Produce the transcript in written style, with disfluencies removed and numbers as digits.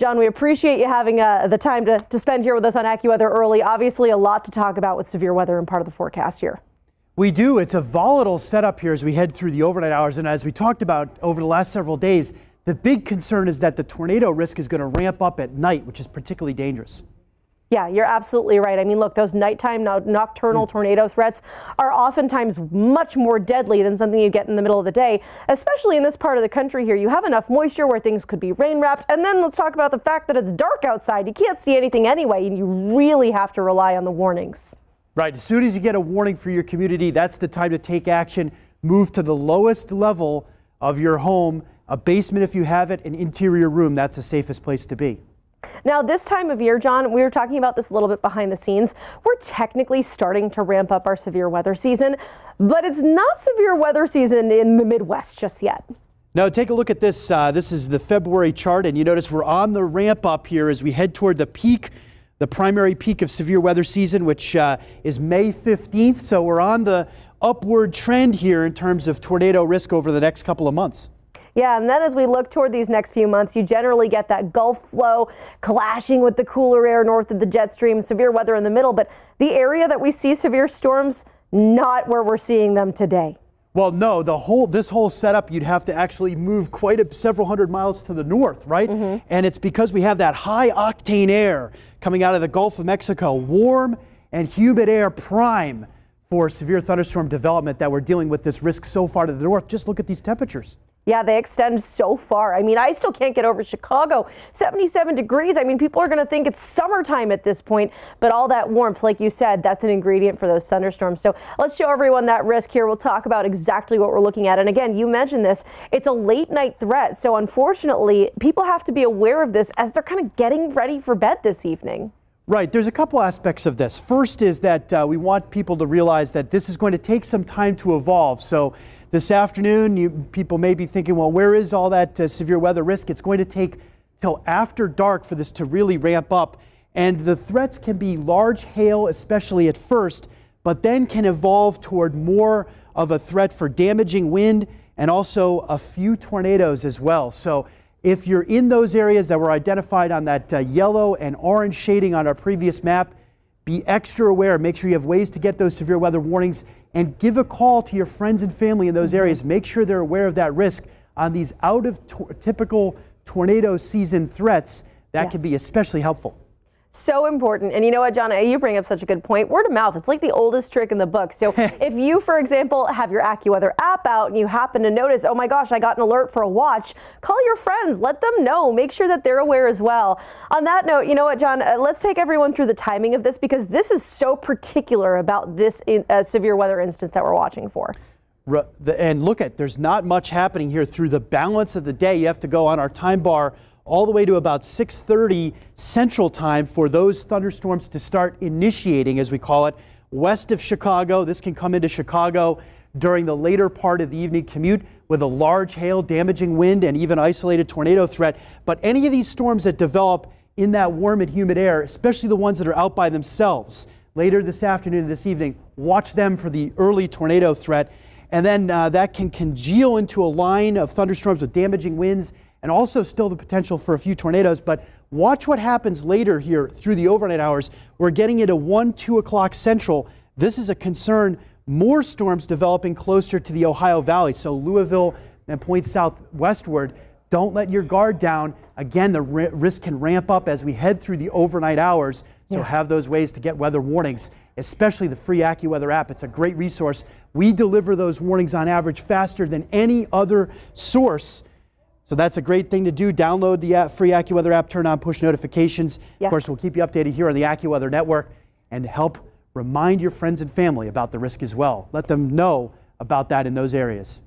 John, we appreciate you having the time to spend here with us on AccuWeather early. Obviously, a lot to talk about with severe weather and part of the forecast here. We do. It's a volatile setup here as we head through the overnight hours. And as we talked about over the last several days, the big concern is that the tornado risk is going to ramp up at night, which is particularly dangerous. Yeah, you're absolutely right. I mean, look, those nighttime nocturnal tornado threats are oftentimes much more deadly than something you get in the middle of the day, especially in this part of the country here. You have enough moisture where things could be rain wrapped. And then let's talk about the fact that it's dark outside. You can't see anything anyway, and you really have to rely on the warnings. Right. As soon as you get a warning for your community, that's the time to take action. Move to the lowest level of your home, a basement if you have it, an interior room. That's the safest place to be. Now, this time of year, John, we were talking about this a little bit behind the scenes. We're technically starting to ramp up our severe weather season, but it's not severe weather season in the Midwest just yet. Now, take a look at this. This is the February chart, and you notice we're on the ramp up here as we head toward the peak, the primary peak of severe weather season, which is May 15th. So we're on the upward trend here in terms of tornado risk over the next couple of months. Yeah, and then as we look toward these next few months, you generally get that Gulf flow clashing with the cooler air north of the jet stream, severe weather in the middle. But the area that we see severe storms, not where we're seeing them today. Well, no, this whole setup, you'd have to actually move several hundred miles to the north, right? And it's because we have that high octane air coming out of the Gulf of Mexico, warm and humid air, prime for severe thunderstorm development, that we're dealing with this risk so far to the north. Just look at these temperatures. Yeah, they extend so far. I mean, I still can't get over Chicago. 77 degrees. I mean, people are going to think it's summertime at this point, but all that warmth, like you said, that's an ingredient for those thunderstorms. So let's show everyone that risk here. We'll talk about exactly what we're looking at. And again, you mentioned this. It's a late night threat. So unfortunately, people have to be aware of this as they're kind of getting ready for bed this evening. Right. There's a couple aspects of this. First is that we want people to realize that this is going to take some time to evolve. So this afternoon, people may be thinking, well, where is all that severe weather risk? It's going to take till after dark for this to really ramp up. And the threats can be large hail, especially at first, but then can evolve toward more of a threat for damaging wind and also a few tornadoes as well. So if you're in those areas that were identified on that yellow and orange shading on our previous map, be extra aware. Make sure you have ways to get those severe weather warnings and give a call to your friends and family in those areas. Make sure they're aware of that risk on these out of typical tornado season threats. That can be especially helpful. So important. And you know what, John, you bring up such a good point. Word of mouth, it's like the oldest trick in the book. So if you, for example, have your AccuWeather app out and you happen to notice, oh my gosh, I got an alert for a watch, call your friends, let them know, make sure that they're aware as well. On that note, you know what, John, let's take everyone through the timing of this, because this is so particular about this severe weather instance that we're watching for. And look there's not much happening here through the balance of the day. You have to go on our time bar all the way to about 6:30 Central Time for those thunderstorms to start initiating, as we call it, west of Chicago. This can come into Chicago during the later part of the evening commute with a large hail, damaging wind, and even isolated tornado threat. But any of these storms that develop in that warm and humid air, especially the ones that are out by themselves later this afternoon and this evening, watch them for the early tornado threat. And then that can congeal into a line of thunderstorms with damaging winds and also still the potential for a few tornadoes. But watch what happens later here through the overnight hours. We're getting into 1, 2 o'clock Central. This is a concern. More storms developing closer to the Ohio Valley, so Louisville and points southwestward. Don't let your guard down. Again, the risk can ramp up as we head through the overnight hours. So have those ways to get weather warnings, especially the free AccuWeather app. It's a great resource. We deliver those warnings on average faster than any other source. So that's a great thing to do. Download the free AccuWeather app, turn on push notifications. Of course, we'll keep you updated here on the AccuWeather network and help remind your friends and family about the risk as well. Let them know about that in those areas.